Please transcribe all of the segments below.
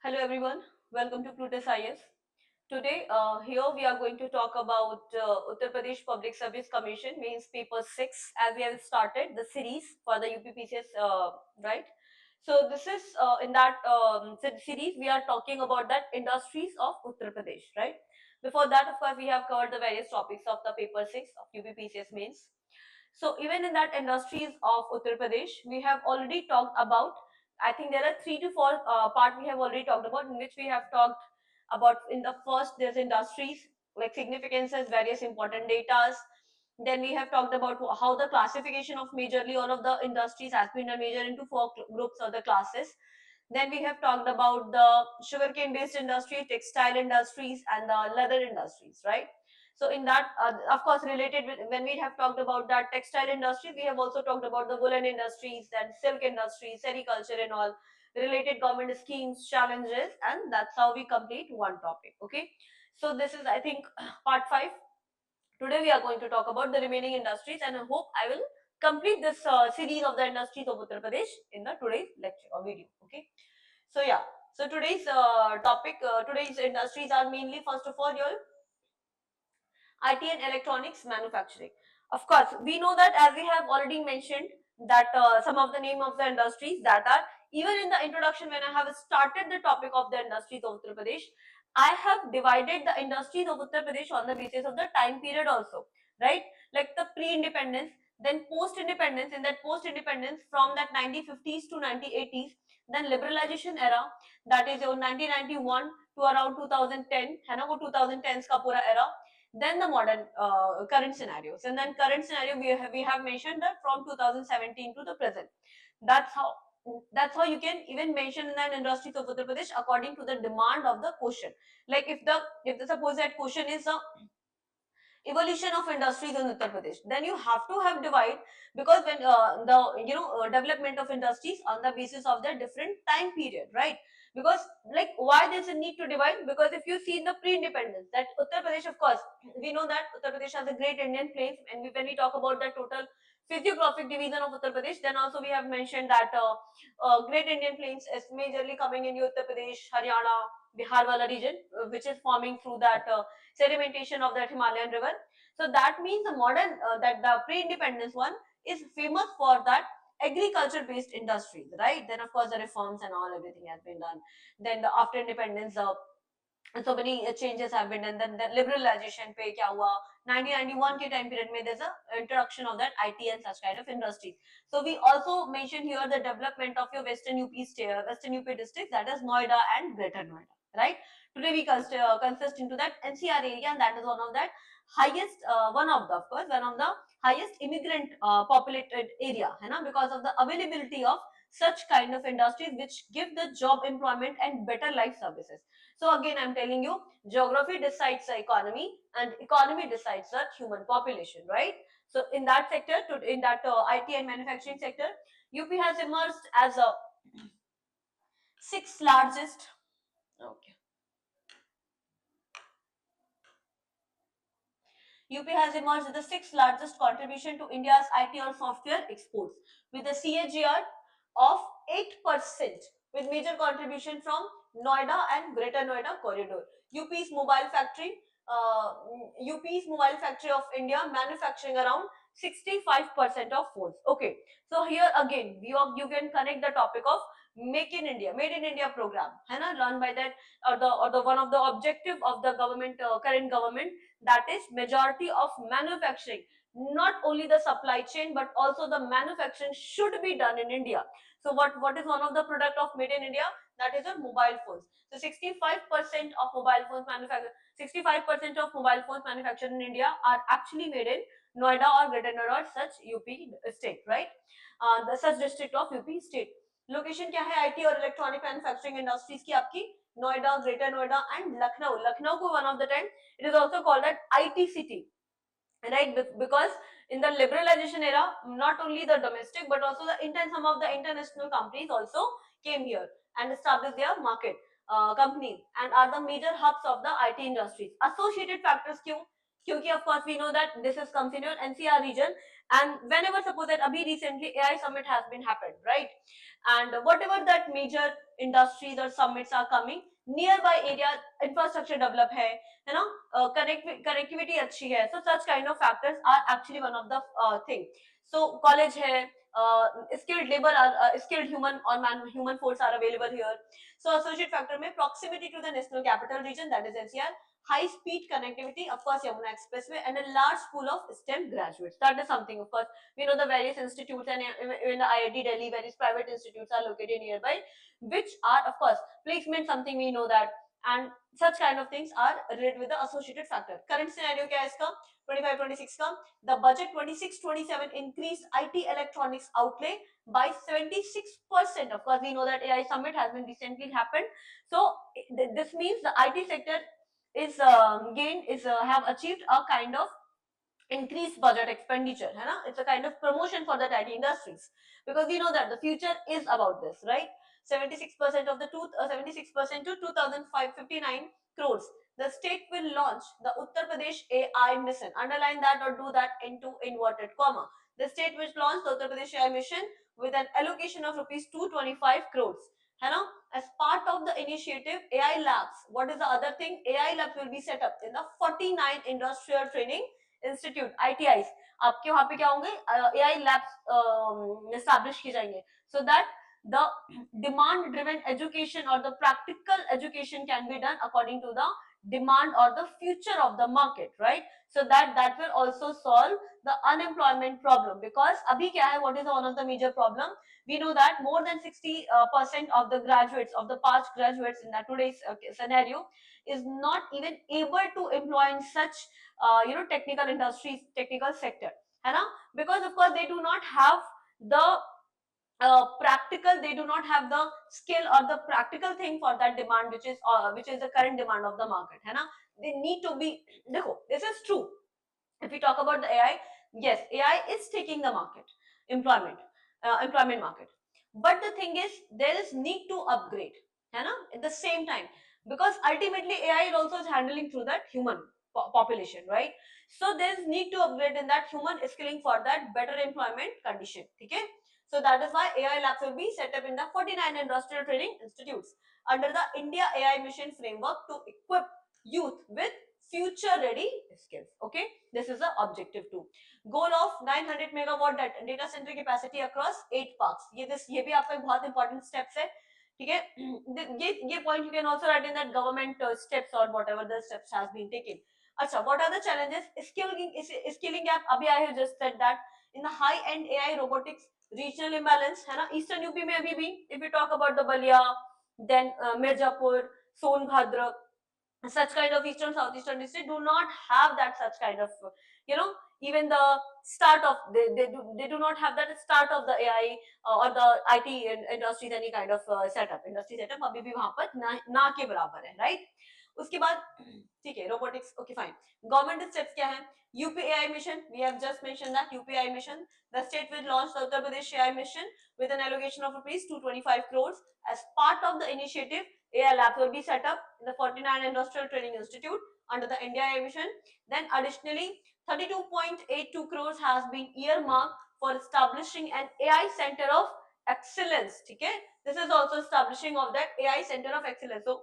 Hello everyone, welcome to Plutus IS. Today, here we are going to talk about Uttar Pradesh Public Service Commission means paper 6 as we have started the series for the UPPCS, right? So this is in that series we are talking about that industries of Uttar Pradesh, right? Before that, of course, we have covered the various topics of the paper 6 of UPPCS mains. So even in that industries of Uttar Pradesh, we have already talked about. I think there are 3 to 4 part we have already talked about, in which we have talked about in the first there's industries like significances, various important datas. Then we have talked about how the classification of majorly all of the industries has been major into 4 groups or the classes. Then we have talked about the sugarcane based industry, textile industries, and the leather industries, right? So in that, of course, related with when we have talked about that textile industry, we have also talked about the woolen industries and silk industries, sericulture and all related government schemes, challenges, and that's how we complete one topic. Okay. So this is, I think, part 5. Today we are going to talk about the remaining industries, and I hope I will complete this series of the industries of Uttar Pradesh in the today's lecture or video. Okay. So yeah. So today's topic, today's industries are mainly first of all your IT and electronics manufacturing. Of course, we know that as we have already mentioned that some of the name of the industries that are even in the introduction when I have started the topic of the industries of Uttar Pradesh, I have divided the industries of Uttar Pradesh on the basis of the time period also, right? Like the pre-independence, then post-independence, in that post-independence from that 1950s to 1980s, then liberalization era, that is your 1991 to around 2010, है ना वो 2010s का पूरा era, then the modern current scenarios, and then current scenario we have mentioned that from 2017 to the present. That's how you can even mention in an industry of Uttar Pradesh according to the demand of the question. Like if the suppose that question is a evolution of industries in Uttar Pradesh, then you have to have divide, because when the development of industries on the basis of the different time period, right? Because like why there's a need to divide, because if you see in the pre-independence that Uttar Pradesh, of course, we know that Uttar Pradesh has a great Indian plains, and when we talk about the total physiographic division of Uttar Pradesh, then also we have mentioned that great Indian plains is majorly coming in Uttar Pradesh, Haryana, Bihar wala region, which is forming through that sedimentation of that Himalayan river. So that means the modern, that the pre-independence one is famous for that agriculture based industries, right? Then of course the reforms and all, everything has been done. Then after independence, so many changes have been done. Then the liberalization पे क्या हुआ 1991 के time period में there's a introduction of that IT and such kind of industries. So we also mention here the development of your Western UP state, Western UP districts, that is Noida and Greater Noida, right? Today we consist into that NCR area, and that is one of that highest, one of the highest immigrant populated area, है ना, because of the availability of such kind of industries which give the job employment and better life services. So again, I'm telling you, geography decides the economy, and economy decides the human population, right? So in that sector, in that IT and manufacturing sector, UP has emerged as a sixth largest. Okay. UP has emerged as the sixth largest contribution to India's IT or software exports, with a CAGR of 8%, with major contribution from Noida and Greater Noida corridor. UP's mobile factory, uh, UP's mobile factory of India manufacturing around 65% of phones. Okay, so here again you can connect the topic of Made in India program, है ना, run by that, or the one of the objective of the government, current government, that is majority of manufacturing, not only the supply chain but also the manufacturing should be done in India. So what is one of the product of made in India? That is a mobile phones. So 65% of mobile phones manufactured, 65% of mobile phones manufactured in India are actually made in Noida or Greater Noida or such UP state, right? The such district of UP state. Location क्या है IT और electronic manufacturing industries की? आपकी Noida, greater Noida and Lucknow. Lucknow को one of the time it is also called that IT city, right? Because in the liberalization era, not only the domestic but also some of the international companies also came here and established their market companies, and are the major hubs of the IT industries. Associated factors क्यों? क्योंकि of course we know that this is comes in your NCR region, And whenever suppose that abhi recently AI summit has been happened, right? And whatever that major industries or summits are coming, nearby area infrastructure develop hai na, connectivity achhi hai, so such kind of factors are actually one of the thing. So college hai, skilled labor are skilled human or human force are available here. So associate factor mein proximity to the national capital region, that is NCR, high speed connectivity, of course Yamuna Expressway, and a large pool of STEM graduates. That is something, of course. We know the various institutes, and in the IIT Delhi, various private institutes are located nearby, which are, of course, placement, something we know that, and such kind of things are related with the associated factor. Current scenario kya hai iska? 25-26 ka, the budget 26-27 increased IT electronics outlay by 76%. Of course, we know that AI summit has been recently happened. So this means the IT sector is have achieved a kind of increased budget expenditure, hai na? It's a kind of promotion for the IT industries, because we know that the future is about this, right? 76% of the 76% to 2,559 crores. The state will launch the Uttar Pradesh AI mission. Underline that or do that into inverted comma. The state will launch the Uttar Pradesh AI mission with an allocation of rupees 225 crores. है ना? As part of the initiative, AI labs. What is the other thing? AI labs will be set up in the 49 industrial training institute, ITIs. आपके वहां पे क्या होंगे? AI labs establish किए जाएंगे, so that the demand driven education or the practical education can be done according to the demand or the future of the market, right? So that will also solve the unemployment problem, because abhi kya hai, what is one of the major problem? We know that more than 60% of the graduates, of the past graduates in that today's scenario, is not even able to employ in such technical industries, technical sector, है ना? Because of course they do not have the practical, they do not have the skill or the practical thing for that demand, which is the current demand of the market, है ना? They need to be, देखो, this is true. If we talk about the AI, yes, AI is taking the market, employment market. But the thing is, there is need to upgrade, है ना? At the same time, because ultimately AI is also handling through that human population, right? So there is need to upgrade in that human skilling for that better employment condition, okay? So that is why AI labs will be set up in the 49 industrial training institutes under the India AI mission framework to equip youth with future ready skills. Okay, this is the objective 2. Goal of 900 megawatt data center capacity across 8 parks. ये भी आपका बहुत important steps है, ठीक है? ये point you can also write in that government steps or whatever the steps has been taken. अच्छा, what are the challenges? Skilling gap. अभी I have just said that in the high end AI robotics, regional imbalance है ना? Eastern UP में अभी भी, if we talk about the Balia, then Mirzapur, Sonbhadra, such kind of eastern southeastern district do not have that such kind of even the start of they do not have that start of the AI or the IT industries, any kind of industry setup अभी भी वहां पर ना के बराबर है, right? उसके बाद ठीक है, robotics, okay fine. Government steps क्या है? UPAI mission, we have just mentioned that UPAI mission, the state will launch the Uttar Pradesh AI mission with an allocation of rupees 225 crores. As part of the initiative, AI lab will be set up in the 49 Industrial Training Institute under the India AI mission. Then additionally, 32.82 crores has been earmarked for establishing an AI center of excellence. Okay, this is also establishing of that AI center of excellence. So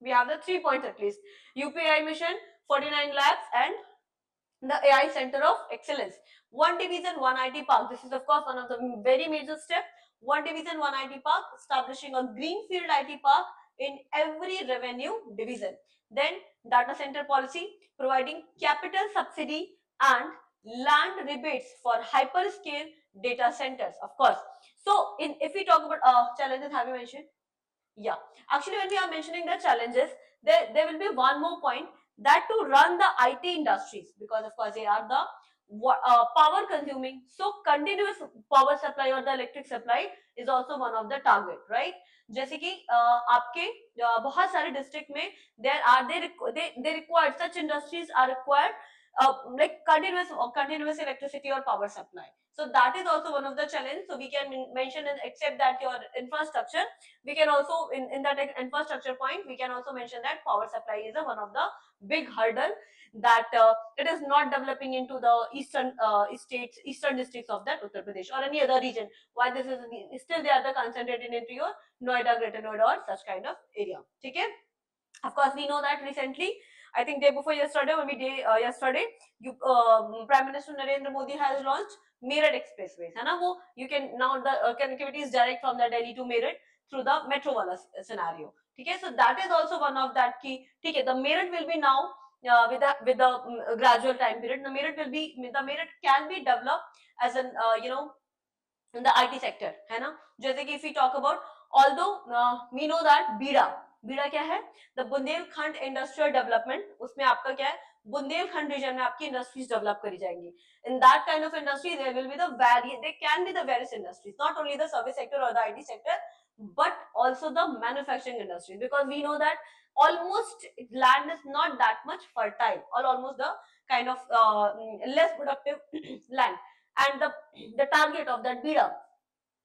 we have the 3 points at least: UPI mission, 49 labs, and the AI Center of Excellence. One division, one IT park. This is of course one of the very major step. One division, one IT park, establishing a greenfield IT park in every revenue division. Then data center policy, providing capital subsidy and land rebates for hyperscale data centers, of course. So if we talk about challenges, have you mentioned? Yeah, actually when we are mentioning the challenges, there will be one more point, that to run the IT industries, because of course they are the power consuming, so continuous power supply or the electric supply is also one of the target, right? जैसे कि आपके बहुत सारे district में there are they required, such industries are required like continuous electricity or power supply. So that is also one of the challenge. So we can mention and accept that your infrastructure, we can also in that infrastructure point, we can also mention that power supply is one of the big hurdle that it is not developing into the eastern states, eastern districts of that Uttar Pradesh or any other region. Why this is still they are the concentrated into your Noida, Greater Noida or such kind of area. Okay. Of course, we know that recently, I think day before yesterday or maybe yesterday, Prime Minister Narendra Modi has launched Meerut Expressways. है ना वो you can now the connectivity is direct from the Delhi to Meerut through the metro wala scenario. Okay, so that is also one of that key. Okay, the Meerut will be now with the gradual time period. The Meerut can be developed as an in the IT sector, है ना. जैसे कि if we talk about, although we know that बीड़ा क्या है, the Bundelkhand industrial development, उसमें आपका क्या है, बुंदेलखंड रीजन में आपकी इंडस्ट्रीज डेवलप करी जाएंगी. In that kind of industry, there will be there can be the various industries, not only the service sector or the IT sector, but also the manufacturing industry, because we know that almost land is not that much fertile, or almost the kind of less productive land, and the target of that BIDA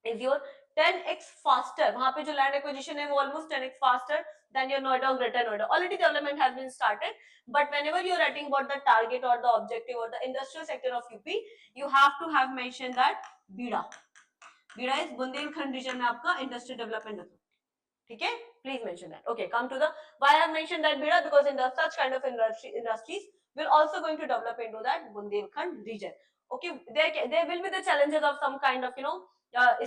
is your 10x faster. वहां पे जो land acquisition है वो almost 10x faster than your Noida or Greater Noida. Already development has been started, but whenever you are writing about the target or the objective or the industrial sector of UP, you have to have mentioned that BIDA. BIDA is Bundelkhand region में आपका industrial development authority. ठीक है, please mention that. Okay, come to the why I have mentioned that BIDA, because in the such kind of industries will also going to develop into that Bundelkhand region. Okay, there will be the challenges of some kind of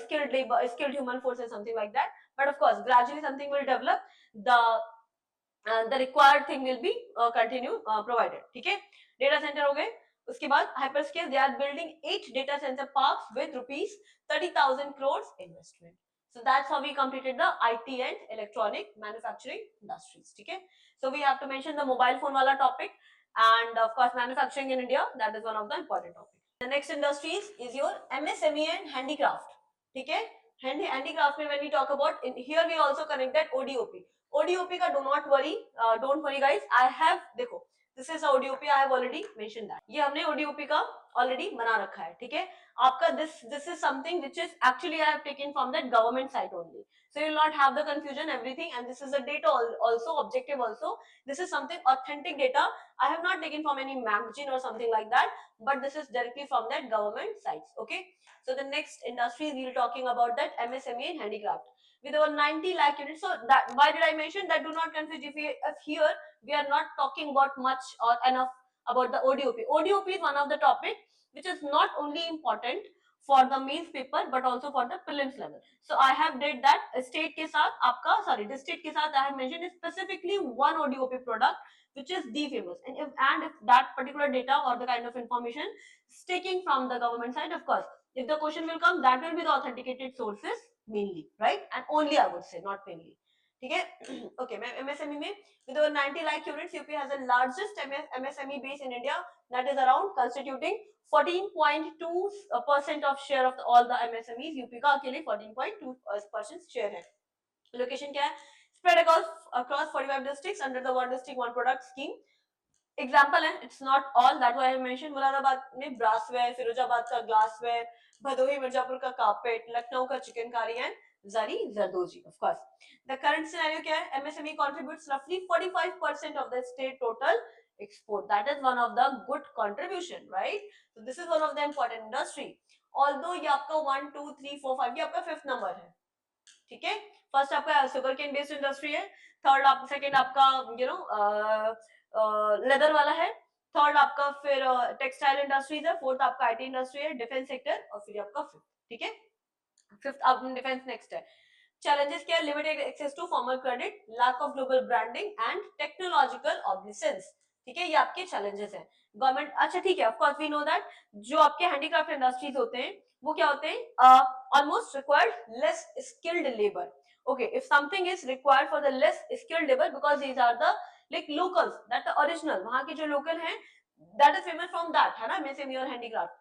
skilled labor, skilled human forces, something like that. But of course, gradually something will develop. The required thing will be continue provided. ठीक है, data center हो गए. उसके बाद hyperscale, they are building 8 data center parks with rupees 30,000 crores investment. So that's how we completed the IT and electronic manufacturing industries. Okay, so we have to mention the mobile phone wala topic, and of course manufacturing in India, that is one of the important topics. The next industries is your MSME and handicraft. Okay, handicraft when we talk about, here we also connect that ODOP. ODOP का don't worry guys, I have देखो, this is ODOP, I have already mentioned that. ये हमने ODOP का already बना रखा है. ठीक है, आपका this is something which is actually I have taken from that government site only, so you will not have the confusion everything, and this is the data also objective also. This is something authentic data. I have not taken from any magazine or something like that, but this is directly from that government sites. Okay, so the next industry we will talking about that MSME and handicraft with over 90 lakh units. So that, why did I mention that? Do not confuse if here we are not talking about much or enough about the ODOP. ODOP is one of the topic which is not only important for the mains paper but also for the prelims level. So I have did that state के साथ आपका district के साथ I have mentioned specifically one ODOP product which is the famous, and if that particular data or the kind of information is taken from the government side, of course if the question will come, that will be the authenticated sources mainly, right? And only I would say, not mainly. Okay, okay. MSME में with over 90 lakh units, UP has the largest MSME base in India, that is around constituting 14.2% of share of all the MSMEs. UP का अकेले 14.2% share है. Location क्या है? Spread across 45 districts under the one district one product scheme. Example है, it's not all that why I mention. Moradabad में brassware, Firozabad का glassware, Bhadohi Mirzapur का carpet, Lucknow का chikankari and Zari Zardozi. Of course, the current scenario क्या है? MSME contributes roughly 45% of the state total export. That is one of the good contribution, right? So this is one of the important industry. Although ये आपका 1, 2, 3, 4, 5 ये आपका 5th number है. ठीक है, first आपका शुगर केन बेस्ड इंडस्ट्री है, second आपका लेदर वाला है, थर्ड आपका फिर टेक्सटाइल इंडस्ट्रीज है, फोर्थ आपका आईटी इंडस्ट्री है, डिफेंस सेक्टर, और फिर आपका फिफ्थ. ठीक है, फिफ्थ आप डिफेंस नेक्स्ट है. चैलेंजेस क्या है? Limited access to formal credit, lack of global branding and technological obsolescence. ठीक है, ये आपके चैलेंजेस हैं. गवर्नमेंट, अच्छा ठीक है, of course we know that जो आपके हैंडीक्राफ्ट इंडस्ट्रीज होते हैं वो क्या होते हैं? Almost required less skilled labour. Okay, if something is required for the less skilled labour because these are the like locals, that original, वहां के जो लोकल हैं, that is famous from that, है ना, एमएसएमई और हैंडीक्राफ्ट.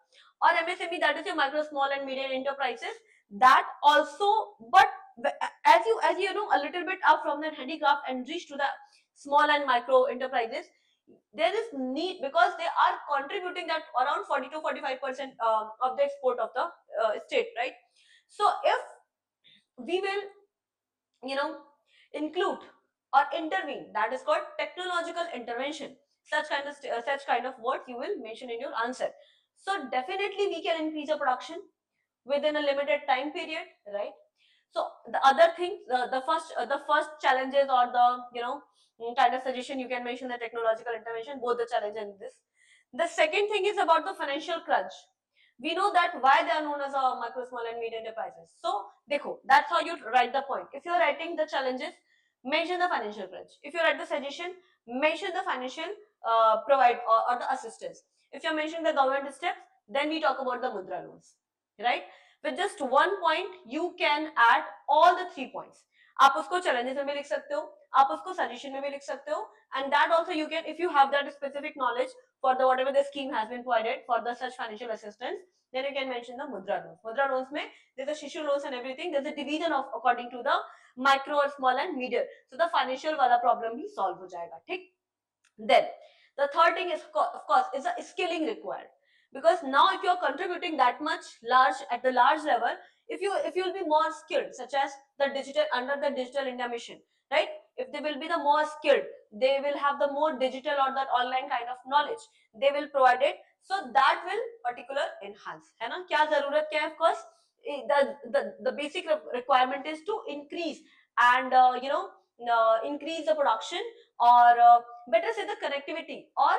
और MSME that is your micro small and medium enterprises, that also, but as you know a little bit up from that handicraft and reach to the small and micro enterprises, there is need, because they are contributing that around 40 to 45% of the export of the state, right? So if we will, you know, include or intervene, that is called technological intervention. Such kind of words you will mention in your answer. So definitely we can increase the production within a limited time period, right? So the other thing, the first challenges, or the, kind of suggestion you can mention, the technological intervention, both the challenge and this. The second thing is about the financial crunch. We know that why they are known as a micro, small and medium enterprises. So dekho, that's how you write the point. If you are writing the challenges, mention the financial crunch. If you write the suggestion, mention the financial provide, or the assistance. If you are mentioning the government steps, then we talk about the mudra loans, right? With just one point you can add all the 3 points. आप उसको challenges में भी लिख सकते हो, आप उसको suggestion में भी लिख सकते हो, and that also you can, if you have that specific knowledge for the whatever the scheme has been provided for the such financial assistance, then you can mention the mudra loans. Mudra loans में there's a Shishu loans and everything, there's a division of according to the micro or small and medium, so the financial वाला problem भी solve हो जाएगा, ठीक? Then the third thing is, of course, is a skilling required, because now if you are contributing that much large at the large level, if you will be more skilled, such as the digital, under the digital India mission, right? If they will be the more skilled, they will have the more digital or that online kind of knowledge, they will provide it, so that will particular enhance, है ना? क्या जरूरत क्या है? Of course, the basic requirement is to increase and increase the production, or better say the connectivity, or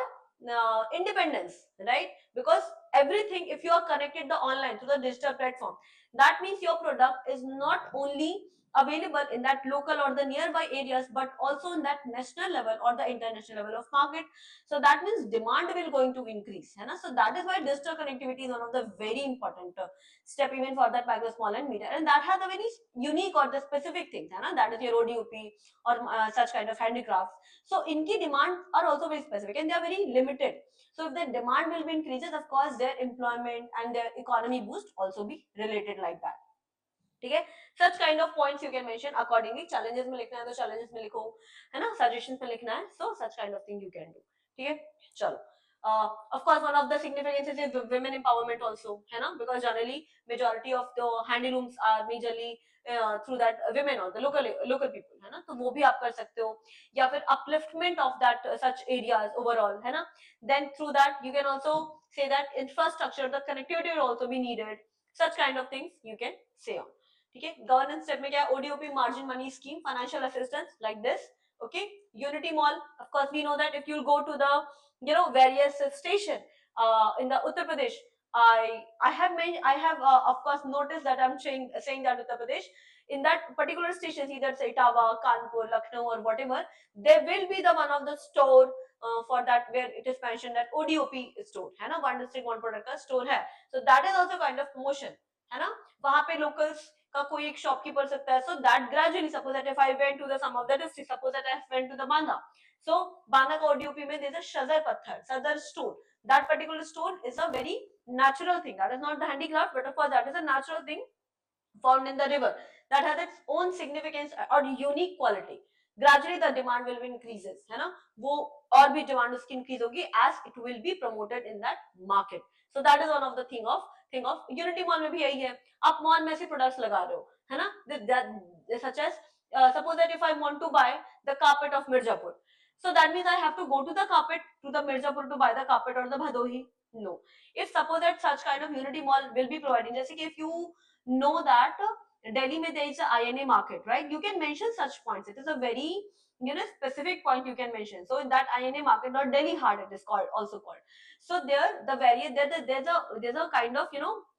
independence, right? Because everything, if you are connected the online to the digital platform, that means your product is not only available in that local or the nearby areas, but also in that national level or the international level of market. So that means demand will going to increase, है ना? So that is why digital connectivity is one of the very important step even for that micro, small and medium, and that has a very unique or the specific things, है ना? That is your ODOP or such kind of handicrafts. So inki demands are also very specific and they are very limited. So if the demand will be increases, of course their employment and their economy boost also be related like that. ठीक है? Such kind of points you can mention accordingly. Challenges में लिखना है तो challenges में लिखो, है ना? Suggestions में लिखना है, so such kind of thing you can do. ठीक है? चलो. Of course, one of the significances is women empowerment also, है ना? Because generally majority of the handlooms are majorly through that women or the local people, है ना? तो वो भी आप कर सकते हो, या फिर upliftment of that such areas overall, है ना? Then through that you can also say that infrastructure, the connectivity will also be needed. Such kind of things you can say on. ठीक है? गवर्नेंस स्टेप में क्या है? ODOP, margin money scheme, financial assistance like this. Okay, Unity Mall, of course we know that if you go to the various station in the Uttar Pradesh, I have of course noticed that I'm saying that Uttar Pradesh, in that particular station, either it's Etawah, Kanpur, Lucknow or whatever, there will be the one of the store for that where it is mentioned that ODOP store है ना, one district one product का store है. So that is also kind of promotion, है ना? वहाँ पे locals का कोई एक shopkeeper सकता है. So that gradually, suppose that if I went to the some of the district, suppose that I went to the Banda, so Banda का ODOP में there is a Shazar Patthar, Sadar store. That particular store is a very natural thing. That is not the handicraft, but of course that is a natural thing found in the river that has its own significance or unique quality. Gradually the demand will be increases, है ना? वो और भी demand उसकी increase होगी as it will be promoted in that market. So that is one of the thing of Unity Mall में भी यही है. आप mall में ऐसे products लगा रहे हो, है ना? Such as suppose that if I want to buy the carpet of Mirzapur, so that means I have to go to the Mirzapur to buy the carpet or the Bhadohi. No. If suppose that such kind of Unity Mall will be providing, जैसे कि if you know that Delhi mein there is a INA market, right? You can mention such points. It is a very specific point you can mention. So in that INA market or Delhi Haat it is also called. So there there's a kind of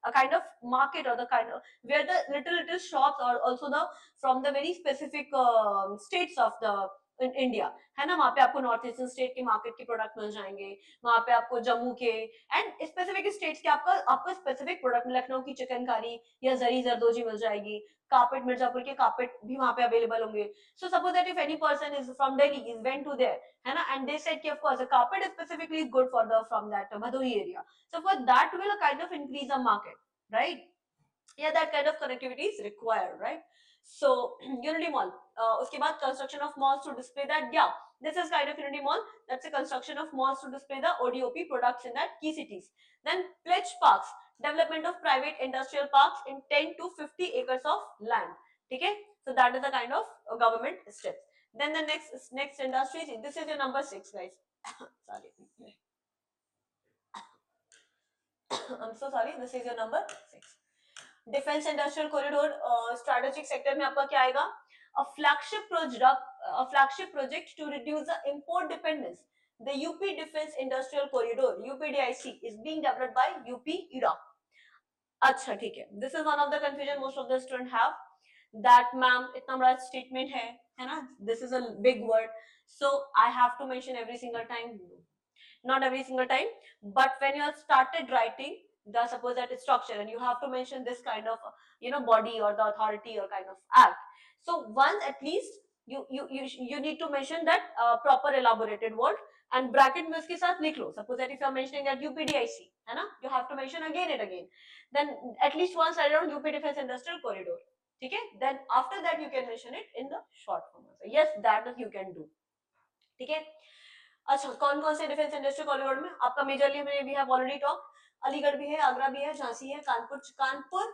a kind of market or the kind of where the little shops or also the from the very specific states of the in India, है ना? वहाँ पे आपको north eastern state के market के product मिल जाएंगे, वहाँ पे आपको जम्मू के एंड स्पेसिफिक स्टेट्स के आपको स्पेसिफिक प्रोडक्ट, लखनऊ की चिकनकारी या जरी जरदोजी मिल जाएगी, कार्पेट मिर्जापुर के कार्पेट भी वहाँ पे अवेलेबल होंगे. So suppose that if any person is from Delhi is went to there, है ना, and they said कि of course the carpet is specifically good for the from that Bhadohi area. So for that will kind of increase the market, right? Yeah, that kind of connectivity is required, right? So Unity Mall, uske baad construction of malls to display that, yeah, this is kind of Unity Mall. That's a construction of malls to display the ODOP products in that key cities. Then Pledge Parks, development of private industrial parks in 10 to 50 acres of land. Okay, so that is the kind of government steps. Then the next industry, this is your number 6, guys. Sorry. I'm so sorry, this is your number 6. Defence industrial corridor strategic sector में आपका क्या आएगा? A flagship project to reduce the import dependence. The UP Defense Industrial Corridor UPDIC is being developed by UP IRA. अच्छा ठीक है, this is one of the confusion most of the students have, that ma'am इतना बड़ा statement है ना, this is a big word, so I have to mention every single time? Not every single time, but when you have started writing the suppose that structure and you have to mention this kind of body or the authority or kind of act, so once at least you need to mention that proper elaborated word and bracket में उसके साथ लिख लो. Suppose that if you are mentioning that UPDIC है ना, you have to mention again and again, then at least once write down UP Defense Industrial Corridor. ठीक है, then after that you can mention it in the short form also. Yes, that you can do. ठीक है. अच्छा, कौन कौन से defence industrial corridor में आपका मेजरली में we have already talk, Aligarh भी है, आगरा भी है, झांसी है, Kanpur,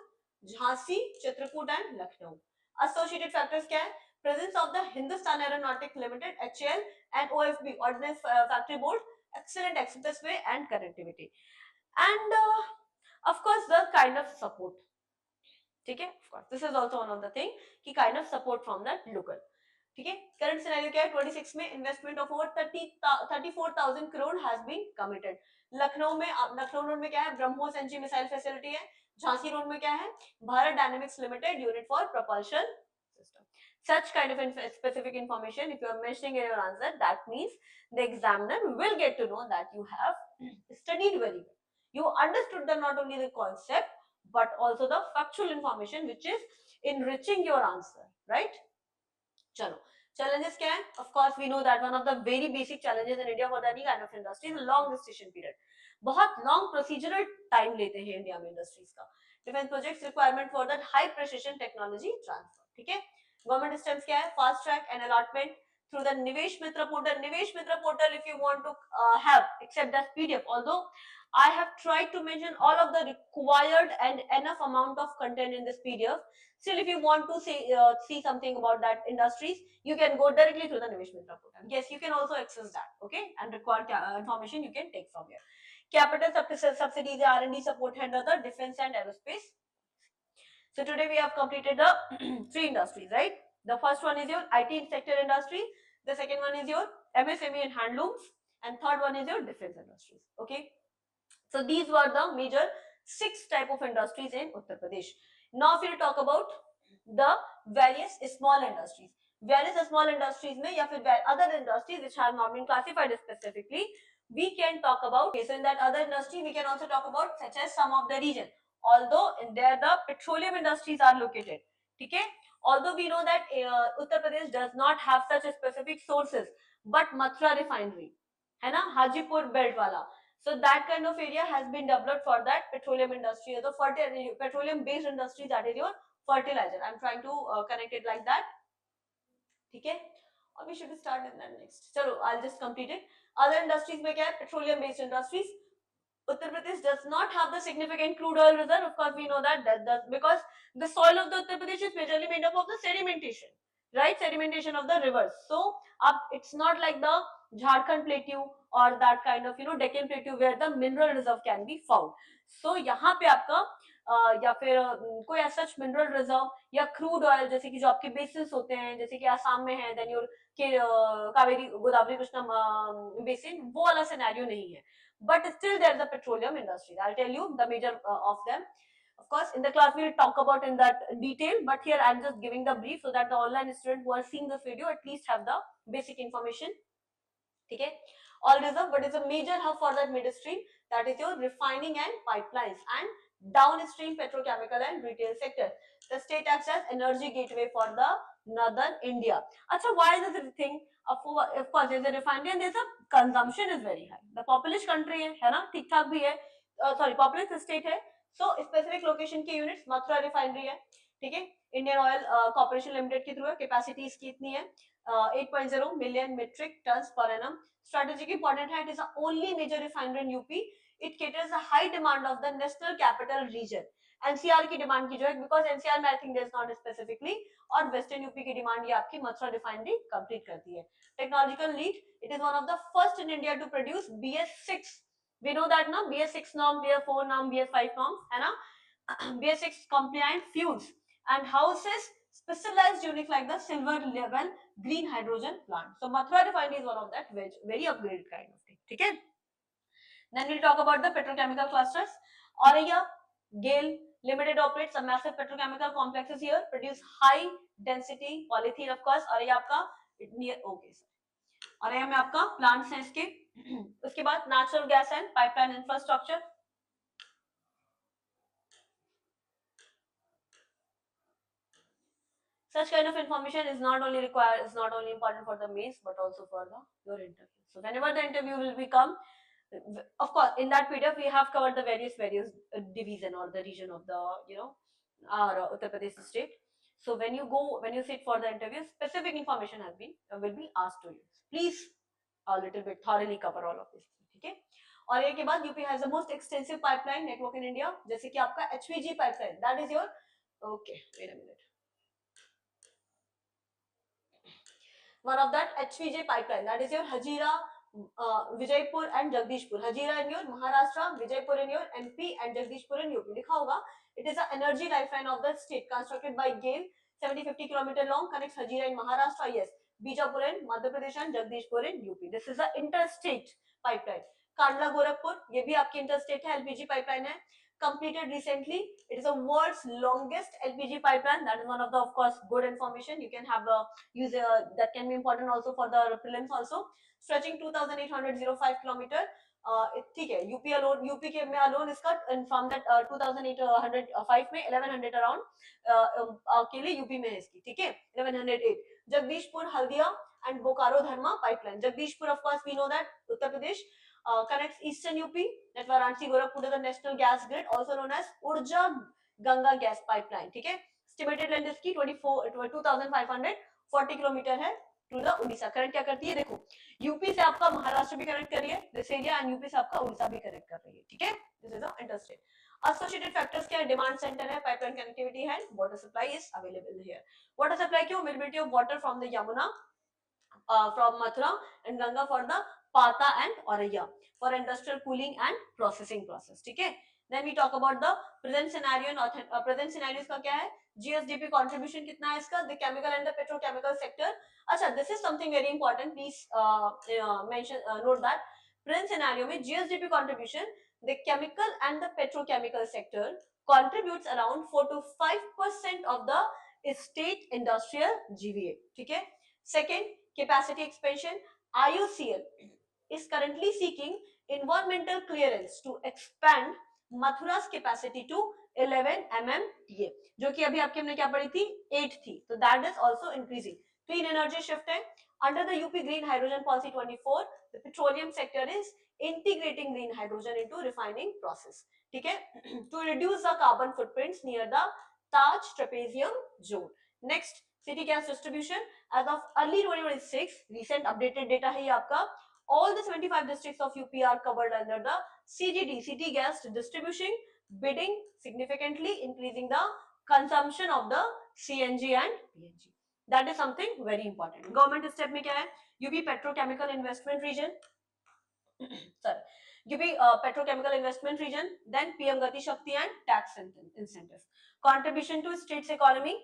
Jhansi, Chitrakoot and Lucknow. Associated factors क्या है? Presence of the Hindustan Aeronautics Limited HAL and OFB Ordnance Factory Board, excellent expressway and connectivity, and of course the kind of support. ठीक है, of course this is also one of the thing कि kind of support from that local. ठीक है, current scenario क्या है? 26 में investment of over 34,000 crore has been committed. Lucknow road में क्या है? ब्रह्मोस एनजी मिसाइल फैसिलिटी है. झांसी रोड में क्या है? Bharat dynamics limited unit for propulsion system. Such kind of specific information, if you are mentioning in your answer, that means the examiner will get to know that you have studied very well. You understood not only the concept but also the factual information which is enriching your answer, right? चलो, challenges क्या है? Of course we know that one of the very basic challenges in India for any kind of industry is long gestation period. बहुत long procedural time लेते हैं India में industries का. Defence projects requirement for that high precision technology transfer. ठीक है, government steps क्या है? Fast track and allotment through the Nivesh Mitra portal. Nivesh Mitra portal, if you want to have, except that PDF, although I have tried to mention all of the required and enough amount of content in this PDF. Still, if you want to see something about that industries, you can go directly to the Nivesh Mitra portal. Yes, you can also access that, okay? And required information you can take from here. Capital subsidies, R&D support under the defense and aerospace. So today we have completed the 3 industries, right? The first one is your IT sector industry. The second one is your MSME and handlooms. And third one is your defense industries, okay? So these were the major 6 type of industries in Uttar Pradesh. Now if we talk about the various small industries, various small industries mein ya fir other industries which have not been classified specifically, we can talk about. Okay, so in that other industry we can also talk about such as some of the region, although in there the petroleum industries are located. Okay, although we know that Uttar Pradesh does not have such a specific sources, but Mathura refinery है ना, Hajipur belt वाला, so that kind of area has been developed for that petroleum industry, the petroleum based industry, that is your fertilizer. I'm trying to connect it like that. Okay, or we should start in that next. Chalo, I'll just complete it. Other industries mein kya hai? Petroleum based industries. Uttar Pradesh does not have the significant crude oil reserve. Of course, we know that because the soil of the Uttar Pradesh is majorly made up of the sedimentation, right? Sedimentation of the rivers. So, it's not like the Jharkhand plateau or that kind of Deccan plateau where the mineral reserve can be found. So, यहाँ पे आपका या फिर कोई ऐसा mineral reserve या crude oil जैसे कि जो आपके बेसिस होते हैं, जैसे कि आसाम में है, then your Kaveri Godavari Krishna basin, वो वाला सिनेरियो नहीं है. But still there is a petroleum industry. I'll tell you the major of them. Of course, in the class we'll talk about in that detail, but here I'm just giving the brief so that the online students who are seeing this video at least have the basic information. Okay, oil reserve, but it's a major hub for that midstream, that is your refining and pipelines and downstream petrochemical and retail sector. The state acts as energy gateway for the northern India. Achha, why is this thing? Of course, there's a refinery and there's a consumption is very high. The populous country है ना, ठीक ठाक भी है, sorry, populous state है, so specific location की units Mathura refinery है, ठीक है, इंडियन ऑयल कॉर्पोरेशन लिमिटेड के थ्रू है, कैपेसिटी इसकी इतनी है 8.0 million metric tons per annum. Strategic important है, it is the only major refinery in UP, it caters the high demand of the National Capital Region. NCR की demand की जो है, बिकॉज एनसीआर में I think there is not specifically, और western UP की demand ये आपकी Mathura refinery complete करती है। Technological lead, it is one of the first in India to produce BS6, we know that ना, BS6 norm, BS4 norm, BS5 norm है ना, BS6 compliant fuels and houses specialized unit like the silver level green hydrogen plant. So Mathura refinery is one of that very upgraded kind of thing, ठीक है। Then we'll talk about the petrochemical clusters. Auraiya GAIL Limited operates a massive petrochemical complexes here, produce high density polythene, of course। Auraiya आपका near, okay sir, Auraiya में आपका plants हैं इसके। उसके बाद natural gas and pipeline infrastructure, such kind of information is not only required, is not only important for the mains but also for the your interview. So whenever the interview will become, of course in that PDF we have covered the various division or the region of the, you know, our Uttar Pradesh state. So when you go, when you sit for the interview, specific information has been will be asked to you. Please a little bit thoroughly cover all of this, ठीक है। और ये के बाद UP has the most extensive pipeline network in India, जैसे कि आपका HVG pipeline, that is your, okay wait a minute, one of that HVJ pipeline, that is your Hazira, Vijaypur and Jagdishpur. Hazira in your Maharashtra, Vijaypur in your MP and Jagdishpur in UP. लिखा होगा, it is the energy lifeline of the state constructed by GAIL, 70-50 km long, connects Hazira in Maharashtra, yes, Bijapur in Madhya Pradesh and Jagdishpur in UP. This is the interstate pipeline. Kandla Gorakhpur, ये भी आपकी interstate है, LPG pipeline है, completed recently. It is the world's longest LPG pipeline. That is one of the, of course, good information. You can have a use that can be important also for the prelims also, stretching 2805 kilometer, ठीक है। UP alone, UP के में alone इसका from that 2805 में 1100 around के लिए UP में है इसकी, ठीक है, 1108। Jagdishpur Haldia and Bokaro Dharma pipeline, Jagdishpur of course we know that Uttar Pradesh, connects eastern UP, that Varanasi Gorakhpur to the national gas grid, also known as Urja Ganga gas pipeline, ठीक है। estimated length इसकी 2540 किलोमीटर है टू द उड़ीसा। करंट क्या करती है, देखो UP से आपका महाराष्ट्र भी कनेक्ट कर रही है दिस एरिया, एंड यूपी से आपका उड़ीसा भी कनेक्ट कर रही है, ठीक है। This is the interstate. Associated factors क्या है, डिमांड सेंटर है, पाइपलाइन कनेक्टिविटी है, water supply is available here. Water supply क्यों, availability of water from the Yamuna, from Mathura and Ganga for the Pata and Auraiya for industrial cooling and processing process, ठीक है। Then we talk about the present scenario and present scenario इसका क्या है, GSDP contribution कितना है इसका, the chemical and the petrochemical sector। अच्छा, this is something very important, please mention note that present scenario में GSDP contribution, the chemical and the petrochemical sector contributes around 4 to 5% of the state industrial GVA, ठीक है। Second, capacity expansion, IOCL is currently seeking environmental clearance to expand Mathura's capacity to 11 MMTA, जो कि अभी आपके हमने क्या पढ़ी थी, 8 थी, तो that is also increasing। Clean energy shift है, under the UP Green Hydrogen Policy 24, the petroleum sector is integrating green hydrogen into refining process, ठीक है, to reduce the carbon footprints near the Taj trapezium zone। Next, city gas distribution, as of early 2026, recent updated data है ये आपका, all the 75 districts of UP are covered under the CGD, city gas distribution bidding, significantly increasing the consumption of the CNG and PNG. That is something very important. Government step में क्या है, UP petrochemical investment region, sorry, UP petrochemical investment region, then PM Gati Shakti and tax incentive, contribution to state's economy,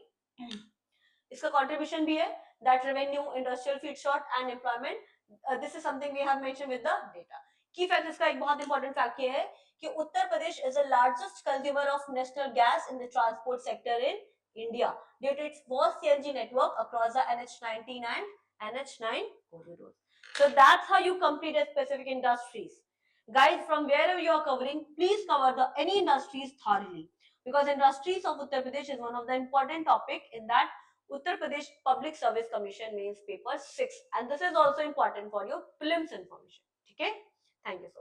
इसका contribution भी है, that revenue, industrial feedstock and employment, this is something we have mentioned with the data. Key facts इसका एक बहुत important fact ये है कि Uttar Pradesh is the largest consumer of national gas in the transport sector in India due to its vast CNG network across the NH19 and NH9 corridors. So that's how you complete a specific industries. Guys, from wherever you are covering, please cover the any industries thoroughly, because industries of Uttar Pradesh is one of the important topic in that Uttar Pradesh Public Service Commission mains paper 6, and this is also important for your prelims information, okay? Thank you so much.